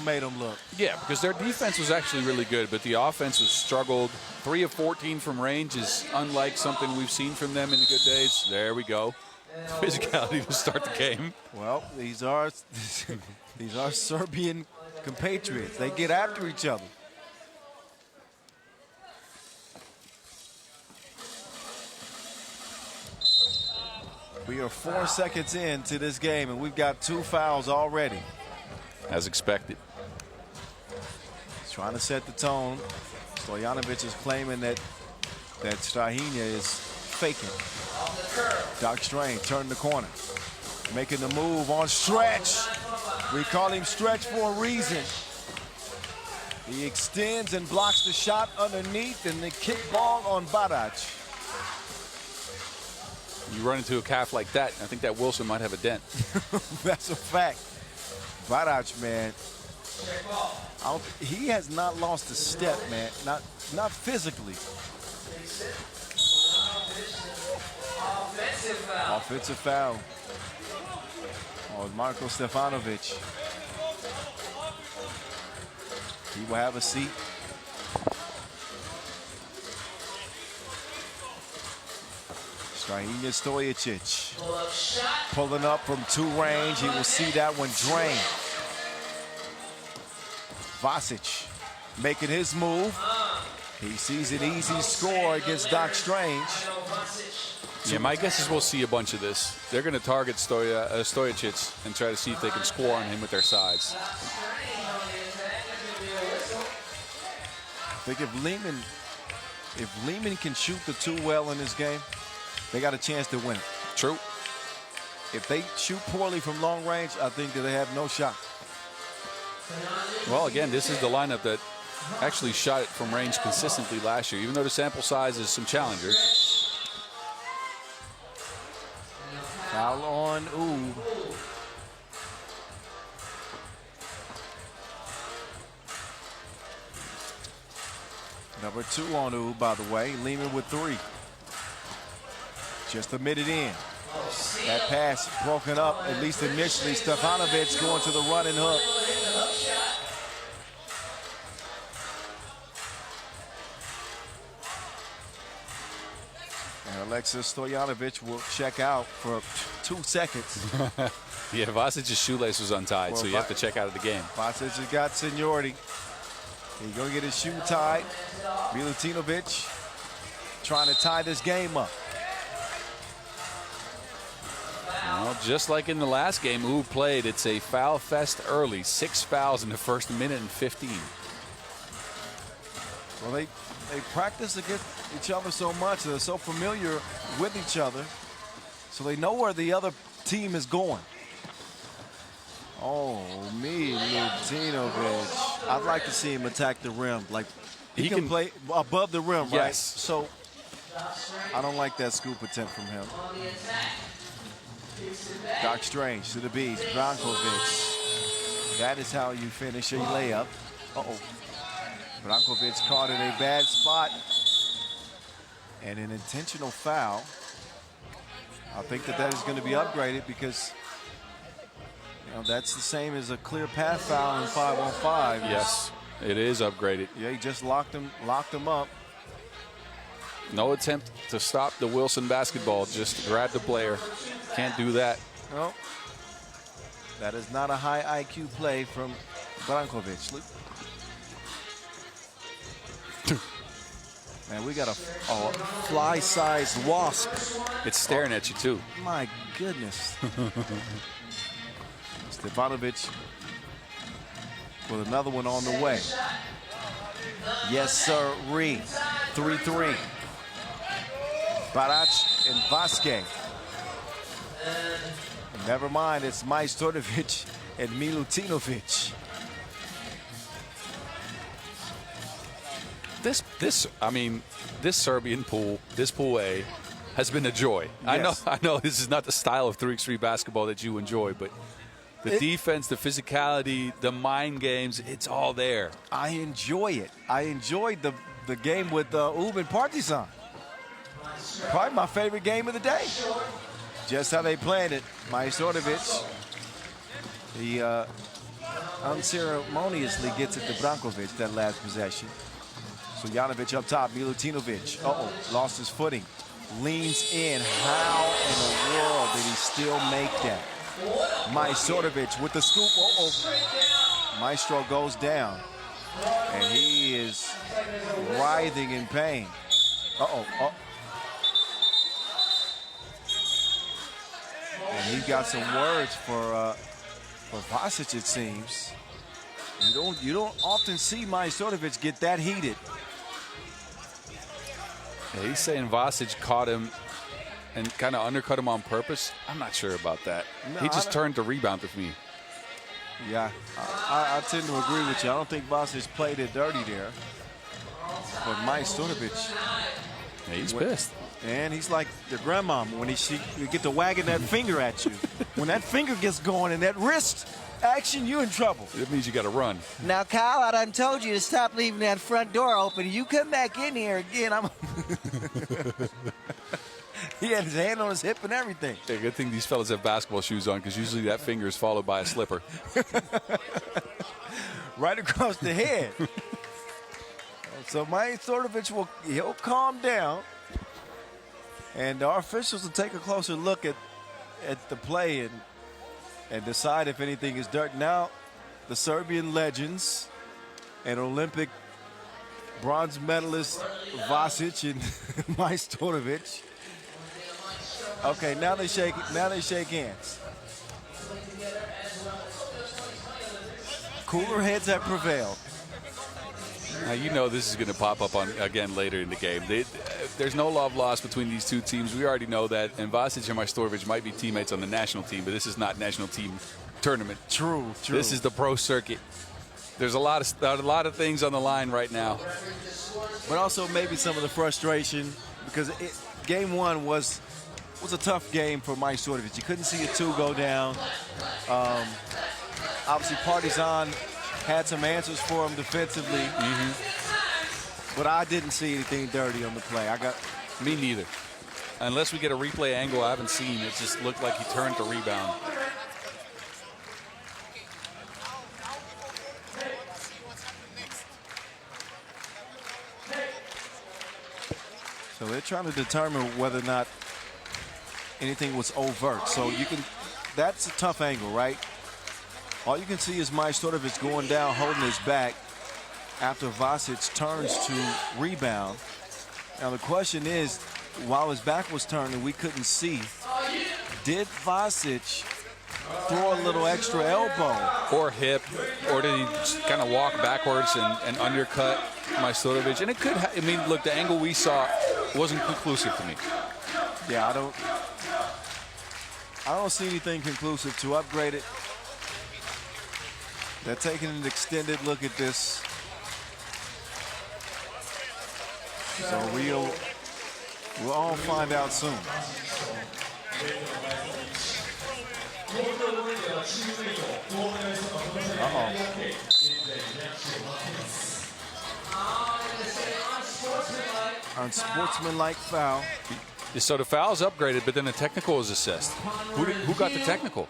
made them look. Yeah, because their defense was actually really good, but the offense has struggled. 3 of 14 from range is unlike something we've seen from them in the good days. There we go. Physicality to start the game. Well, these are Serbian compatriots. They get after each other. We are 4 seconds into this game, and we've got 2 fouls already. As expected. He's trying to set the tone. Stojanovic is claiming that Strahinja is faking. Doc Strange turning the corner. Making the move on Stretch. We call him Stretch for a reason. He extends and blocks the shot underneath, and the kick ball on Barac. You run into a calf like that, I think that Wilson might have a dent. That's a fact. Barac, man, he has not lost a step, man. Not physically. Offensive foul. Oh, Marko Stefanovic. He will have a seat. Strahinja Stojicic pulling up from 2 range. He will see that one drain. Vasic making his move. He sees an easy score against Doc Strange. Yeah, my guess is we'll see a bunch of this. They're going to target Stojicic and try to see if they can score on him with their sides. I think if Liman can shoot the 2 well in this game, they got a chance to win it. True. If they shoot poorly from long range, I think that they have no shot. Well, again, this is the lineup that actually shot it from range consistently last year, even though the sample size is some challengers. Foul on Oob. Number 2 on Oob, by the way. Liman with 3. Just a minute in. That pass broken up, at least initially. Stefanovic going to the running hook. And Alexis Stojanovic will check out for 2 seconds. Yeah, Vasic's shoelace was untied, well, so you have to check out of the game. Vasic has got seniority. He's going to get his shoe tied. Milutinovic trying to tie this game up. Well, just like in the last game, who played, it's a foul fest early. 6 fouls in the first minute and 15. Well, they practice against each other so much. They're so familiar with each other, so they know where the other team is going. Oh, Milutinovic. I'd like to see him attack the rim. Like he can play above the rim, yes. Right? So I don't like that scoop attempt from him. Doc Strange to the beast. Brankovic. That is how you finish a layup. Uh-oh. Brankovic caught in a bad spot. And an intentional foul. I think that is going to be upgraded because that's the same as a clear path foul in 5-on-5. Yes, it is upgraded. Yeah, he just locked him up. No attempt to stop the Wilson basketball, just grab the player. Can't do that. No. That is not a high IQ play from Brankovic. Man, we got a fly-sized wasp. It's staring at you, too. My goodness. Stefanovic with another one on the way. Yes, sir. 3-3. Barac and Vasquez. Never mind, it's Majstorovic and Milutinovic. This Serbian pool, this pool A, has been a joy. Yes. I know this is not the style of 3x3 basketball that you enjoy, but the defense, the physicality, the mind games, it's all there. I enjoy it. I enjoyed the game with Oob and Partizan. Probably my favorite game of the day. Just how they played it. Majstorovic, he unceremoniously gets it to Brankovic that last possession. So Janovic up top, Milutinovic. Lost his footing. Leans in. How in the world did he still make that? Majstorovic with the scoop. Maestro goes down. And he is writhing in pain. And he got some words for Vasic, it seems. You don't often see Majstorovic get that heated. Yeah, he's saying Vasic caught him and kind of undercut him on purpose. I'm not sure about that. No, he just turned to rebound with me. Yeah, I tend to agree with you. I don't think Vasic played it dirty there. But Majstorovic, yeah, he's pissed. And he's like the grandmama when you get to wagging that finger at you. When that finger gets going and that wrist action, you're in trouble. It means you got to run. Now, Kyle, I done told you to stop leaving that front door open. You come back in here again, He had his hand on his hip and everything. Yeah, good thing these fellas have basketball shoes on, because usually that finger is followed by a slipper. Right across the head. So Majstorovic he'll calm down. And our officials will take a closer look at the play and decide if anything is dirt. Now, the Serbian legends and Olympic bronze medalist Vasic and Majstorovic. Okay, now they shake hands. Cooler heads have prevailed. Now, you know this is going to pop up again later in the game. There's no love lost between these two teams. We already know that. And Vasic and Majstorovic might be teammates on the national team, but this is not national team tournament. True. This is the pro circuit. There's a lot of things on the line right now. But also maybe some of the frustration, because game one was a tough game for Majstorovic. You couldn't see a two go down. Obviously, Partizan had some answers for him defensively. But I didn't see anything dirty on the play. Me neither. Unless we get a replay angle I haven't seen, it just looked like he turned to rebound. So they're trying to determine whether or not anything was overt. So that's a tough angle, right? All you can see is Majstorovic going down, holding his back after Vasic turns to rebound. Now the question is, while his back was turned and we couldn't see, did Vasic throw a little extra elbow? Or hip, or did he kind of walk backwards and undercut Majstorovic? And it could, look, the angle we saw wasn't conclusive to me. Yeah, I don't see anything conclusive to upgrade it. They're taking an extended look at this. So we'll all find out soon. Unsportsmanlike foul. So the foul's upgraded, but then the technical is assessed. Who got the technical?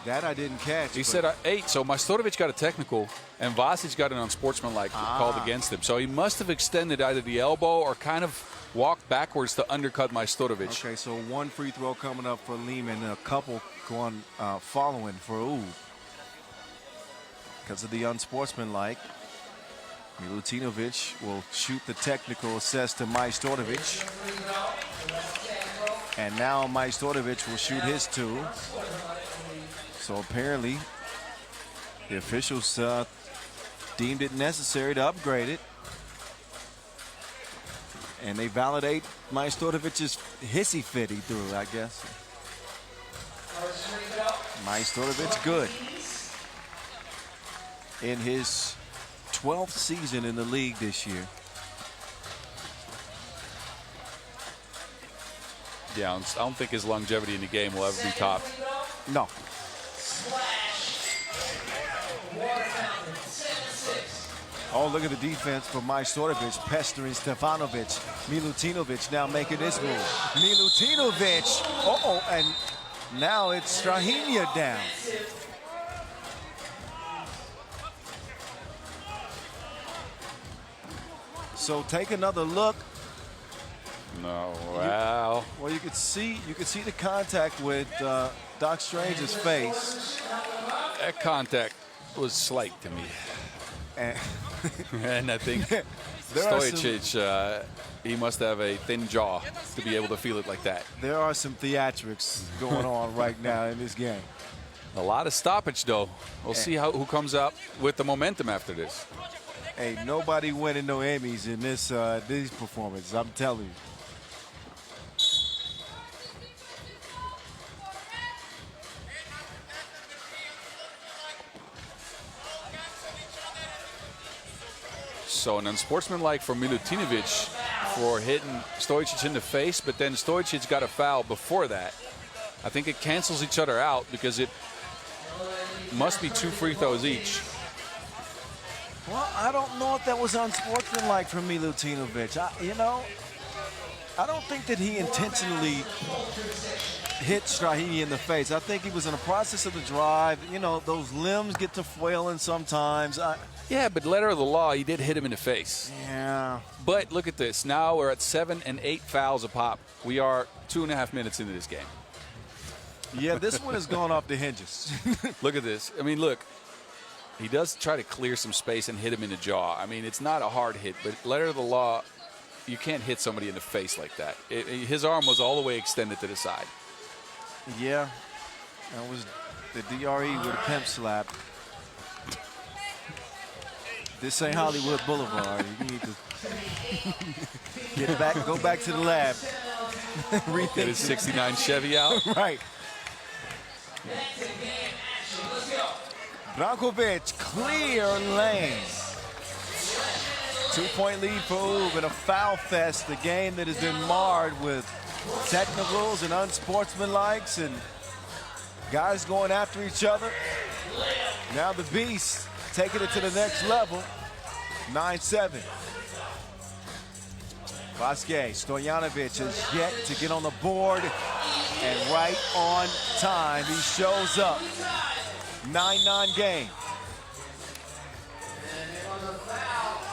That I didn't catch. He said 8, so Majstorovic got a technical, and Vasic got an unsportsmanlike called against him. So he must have extended either the elbow or kind of walked backwards to undercut Majstorovic. Okay, so one free throw coming up for Liman and a couple going following for Uv. Because of the unsportsmanlike, Milutinovic will shoot the technical assessed to Majstorovic. And now Majstorovic will shoot his two. So apparently, the officials deemed it necessary to upgrade it. And they validate Majstorovic's hissy fit he threw, I guess. Majstorovic good. In his 12th season in the league this year. Yeah, I don't think his longevity in the game will ever be topped. No. Oh, look at the defense for Majstorovic, pestering Stefanovic. Milutinovic now making this move. Milutinovic, and now it's Strahinja down. So take another look. No, wow. Well, you could see the contact with Doc Strange's face. That contact was slight to me. And, and I think Stochigi, he must have a thin jaw to be able to feel it like that. There are some theatrics going on right now in this game. A lot of stoppage, though. We'll see who comes up with the momentum after this. Hey, nobody winning no Emmys in these performances, I'm telling you. So an unsportsmanlike for Milutinovic for hitting Stochigi in the face, but then Stochigi got a foul before that. I think it cancels each other out because it must be 2 free throws each. Well, I don't know if that was unsportsmanlike from Milutinovic. I don't think that he intentionally hit Strahini in the face. I think he was in the process of the drive. You know, those limbs get to flailing sometimes. Yeah, but letter of the law, he did hit him in the face. Yeah. But look at this. Now we're at 7 and 8 fouls a pop. We are 2.5 minutes into this game. Yeah, this one has gone off the hinges. Look at this. I mean, look. He does try to clear some space and hit him in the jaw. I mean, it's not a hard hit, but letter of the law, you can't hit somebody in the face like that. His arm was all the way extended to the side. Yeah, that was the DRE with a pimp slap. This ain't Hollywood Boulevard. You need to go back to the lab. Get his 69 Chevy out. Right. Brankovic, clear lane. 2-point lead for Ub in a foul fest, the game that has been marred with technicals and unsportsmanlikes and guys going after each other. Now the Beast taking it to the next level, 9-7. Vasquez, Stojanovic has yet to get on the board, and right on time, he shows up. 9-9 game.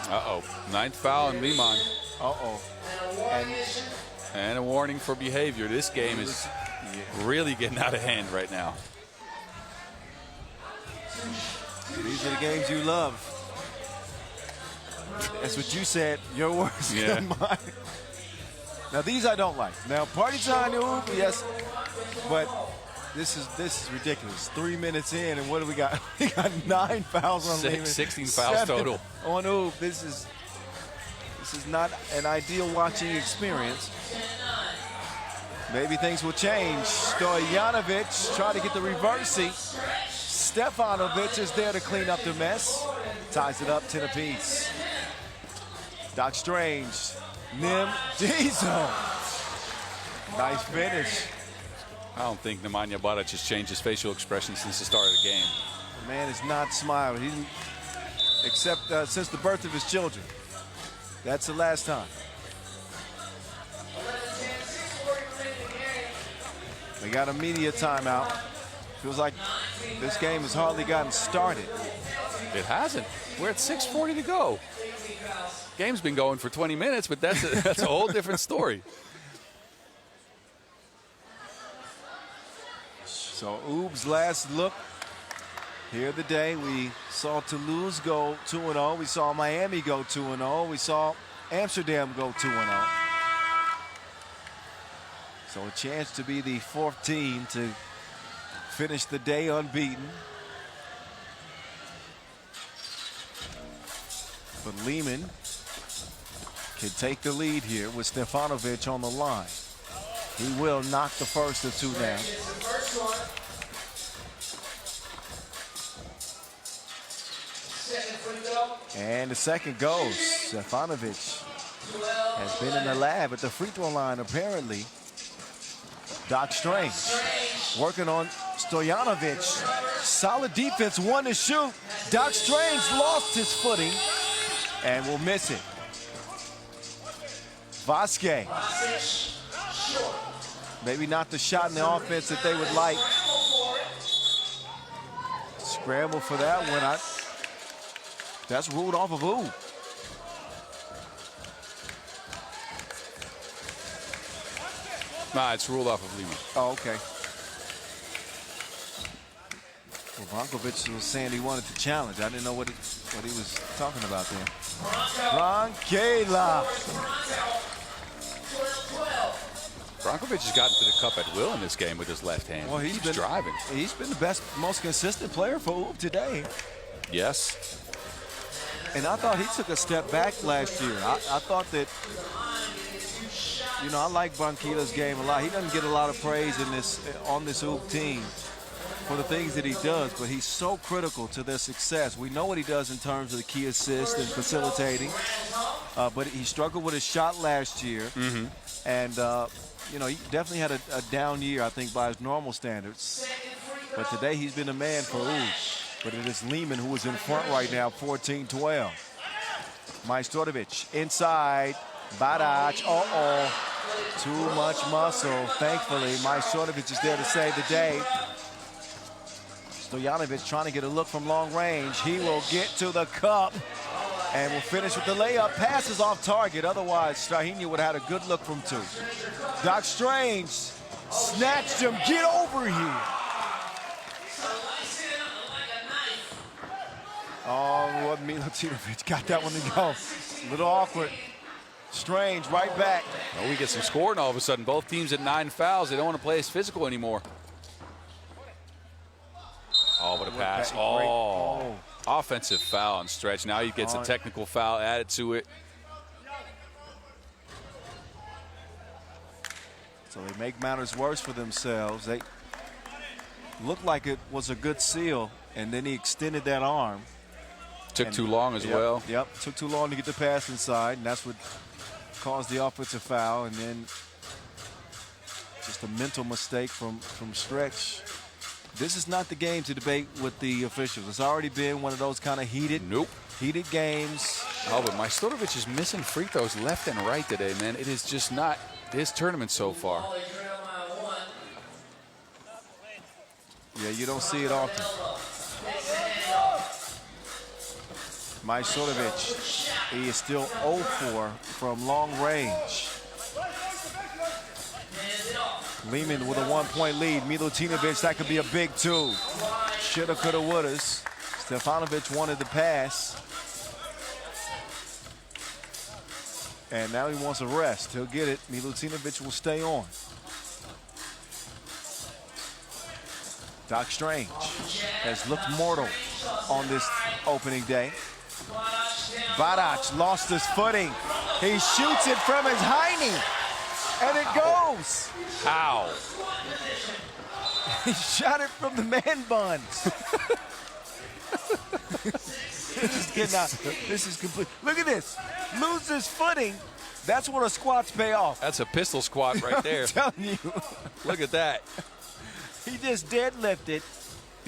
Uh-oh. 9th foul on Liman. Uh-oh. And a warning for behavior. This game is really getting out of hand right now. These are the games you love. That's what you said. Your words, yeah. mine. Now these I don't like. Now party time, yes, but this is ridiculous. 3 minutes in, and what do we got? We got 9 fouls on Liman. 16 fouls total on Ub. This is not an ideal watching experience. Maybe things will change. Stojanovic trying to get the reversey. Stefanovic is there to clean up the mess. Ties it up 10 apiece. Doc Strange, Nim, Diesel. Nice finish. I don't think Nemanja Baric has changed his facial expression since the start of the game. The man is not smiling. He didn't, except since the birth of his children. That's the last time. We got a media timeout. Feels like this game has hardly gotten started. It hasn't. We're at 6:40 to go. Game's been going for 20 minutes, but that's a whole different story. So Ub's last look here of the day. We saw Toulouse go 2-0. We saw Miami go 2-0. We saw Amsterdam go 2-0. So a chance to be the 4th team to finish the day unbeaten. But Liman can take the lead here with Stefanovic on the line. He will knock the first of 2 down. And the second goes. Stefanovic has been in the lab at the free throw line apparently. Doc Strange working on Stojanovic. Solid defense, 1 to shoot. Doc Strange lost his footing and will miss it. Vasquez. Maybe not the shot in the offense that they would like. Scramble for that one. That's ruled off of Ub. Nah, it's ruled off of Liman. Oh, okay. Well, Brankovic was saying he wanted to challenge. I didn't know what he was talking about there. Brankela. Brankovic has gotten to the cup at will in this game with his left hand. Well, he's driving. He's been the best, most consistent player for Oop today. Yes. And I thought he took a step back last year. I thought that, you know, I like Brankela's game a lot. He doesn't get a lot of praise on this Oop team for the things that he does, but he's so critical to their success. We know what he does in terms of the key assist and facilitating, but he struggled with his shot last year. And, you know, he definitely had a down year, I think, by his normal standards. But today he's been a man for Oop. But it is Liman who is in front right now, 14-12. Majstorovic inside. Badac, too much muscle. Thankfully, Majstorovic is there to save the day. Stojanovic trying to get a look from long range. He will get to the cup and will finish with the layup. Passes off target. Otherwise, Strahinja would have had a good look from two. Doc Strange snatched him. Get over here. Oh, what Milutinovic got that one to go. A little awkward. Strange right back. Oh, we get some scoring all of a sudden. Both teams at 9 fouls. They don't want to play as physical anymore. Oh, what a pass. Oh, offensive foul on Stretch. Now he gets a technical foul added to it. So they make matters worse for themselves. They looked like it was a good seal, and then he extended that arm. Took too long as well. Yep, took too long to get the pass inside, and that's what caused the offensive foul. And then just a mental mistake from Stretch. This is not the game to debate with the officials. It's already been one of those kind of heated games. Oh, but Majstorovic is missing free throws left and right today, man. It is just not his tournament so far. Yeah, you don't see it often. Majstorovic, he is still 0-4 from long range. Liman with a 1-point lead. Milutinovic, that could be a big two. Shoulda, coulda, wouldas. Stefanovic wanted the pass. And now he wants a rest. He'll get it. Milutinovic will stay on. Doc Strange has looked mortal on this opening day. Badac lost his footing. He shoots it from his hiney, and it goes. How? He shot it from the man buns. This is complete. Look at this. Loses footing. That's what a squats pay off. That's a pistol squat right there. I'm telling you. Look at that. He just deadlifted.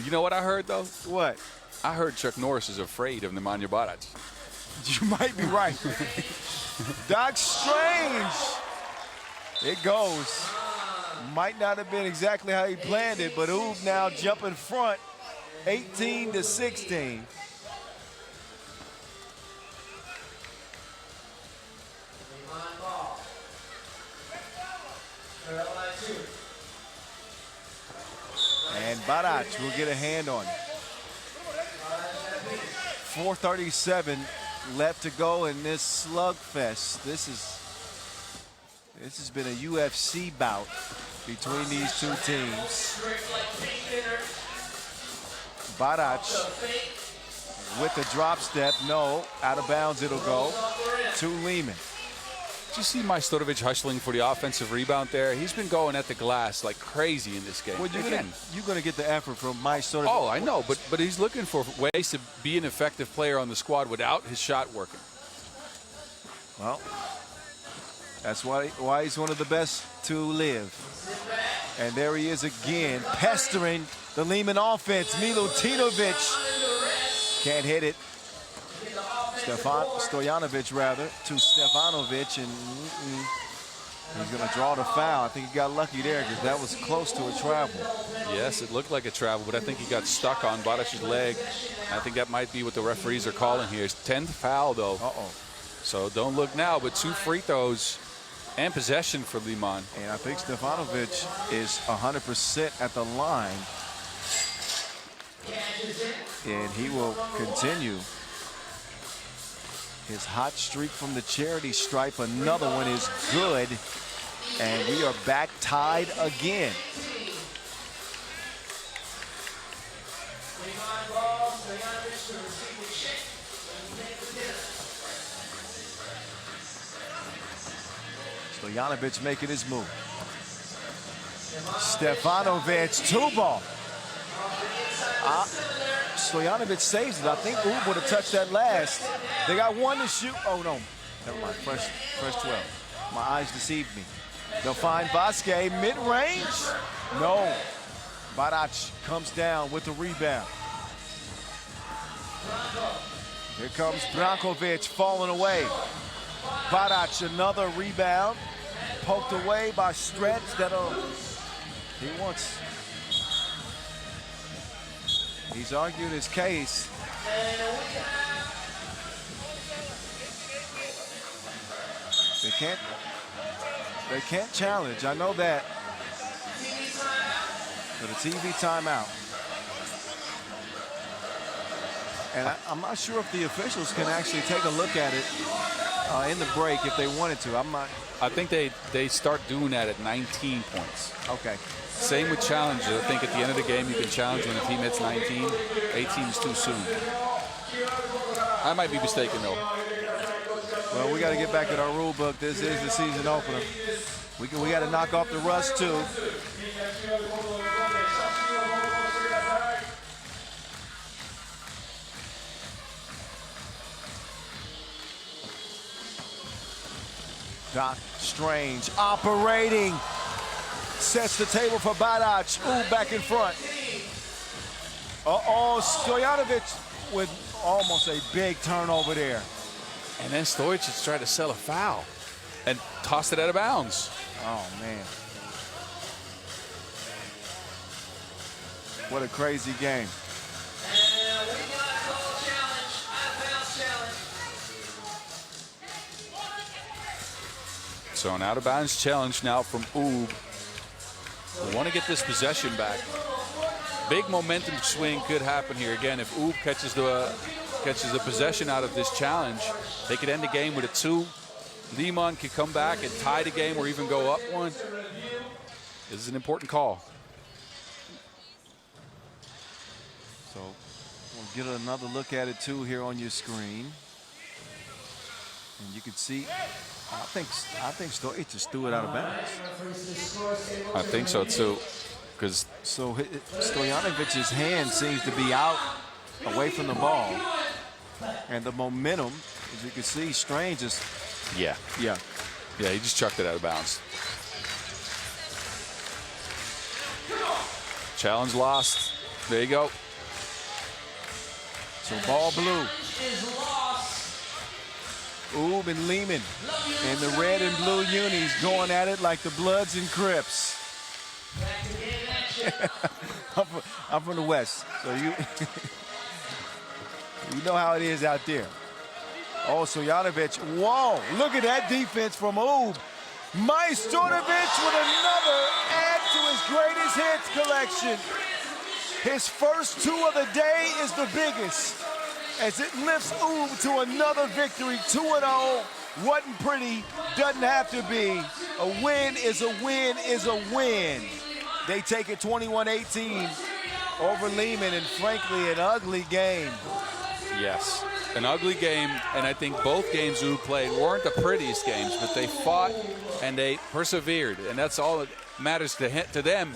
You know what I heard, though? What? I heard Chuck Norris is afraid of Nemanja Badac. You might be right. Doc Strange. It goes. Might not have been exactly how he planned it, but Oop now jump in front, 18-16. And Badac will get a hand on it. 4:37 left to go in this slugfest. This has been a UFC bout between these two teams. Badac with the drop step. No, out of bounds it'll go to Liman. Did you see Majstorovic hustling for the offensive rebound there? He's been going at the glass like crazy in this game. Well, you're going to get the effort from Majstorovic. Oh, I know, but he's looking for ways to be an effective player on the squad without his shot working. Well, that's why he's one of the best to live. And there he is again, pestering the Liman offense. Milutinovic can't hit it. Stojanovic rather to Stefanovic, and he's going to draw the foul. I think he got lucky there because that was close to a travel. Yes, it looked like a travel, but I think he got stuck on Badac's leg. I think that might be what the referees are calling here. It's 10th foul, though. Uh-oh. So don't look now, but 2 free throws And possession for Liman. And I think Stefanovic is 100% at the line. And he will continue his hot streak from the charity stripe. Another one is good. And we are back tied again. Stojanovic making his move. Stefanovic, 2-ball. Stojanovic saves it. I think Ub would have touched that last. They got 1 to shoot. Oh, no. Never mind. Fresh 12. My eyes deceived me. They'll find Vasquez mid-range. No. Barac comes down with the rebound. Here comes Brankovic falling away. Barac, another rebound. Poked away by Stretch. He's argued his case. They can't challenge. I know that. But a TV timeout. And I'm not sure if the officials can actually take a look at it in the break if they wanted to. I think they start doing that at 19 points. Okay. Same with challenges. I think at the end of the game you can challenge when a team hits 19. 18 is too soon. I might be mistaken though. Well, we got to get back at our rule book. This is the season opener. We got to knock off the rust too. Doc Strange operating. Sets the table for Barac. Ooh, back in front. Stojanovic with almost a big turnover there. And then Stojic tried to sell a foul and tossed it out of bounds. Oh, man. What a crazy game. So an out-of-bounds challenge now from Ub. We want to get this possession back. Big momentum swing could happen here. Again, if Ub catches the possession out of this challenge, they could end the game with a 2. Liman could come back and tie the game or even go up 1. This is an important call. So we'll get another look at it too here on your screen. And you can see, I think Stojic just threw it out of bounds. I think so too. So Stojanovic's hand seems to be out away from the ball. And the momentum, as you can see, Strange is. Yeah, he just chucked it out of bounds. Challenge lost. There you go. So ball blue. Ub and Liman in the red and blue unis going at it like the Bloods and Crips. I'm from the West, so you know how it is out there. Oh, Stojanovic, whoa, look at that defense from Ub. Majstorovic with another add to his greatest hits collection. His first 2 of the day is the biggest, as it lifts Ub to another victory. 2-0, wasn't pretty, doesn't have to be. A win is a win is a win. They take it 21-18 over Liman, and frankly, an ugly game. Yes, an ugly game, and I think both games Ub played weren't the prettiest games, but they fought and they persevered, and that's all that matters to them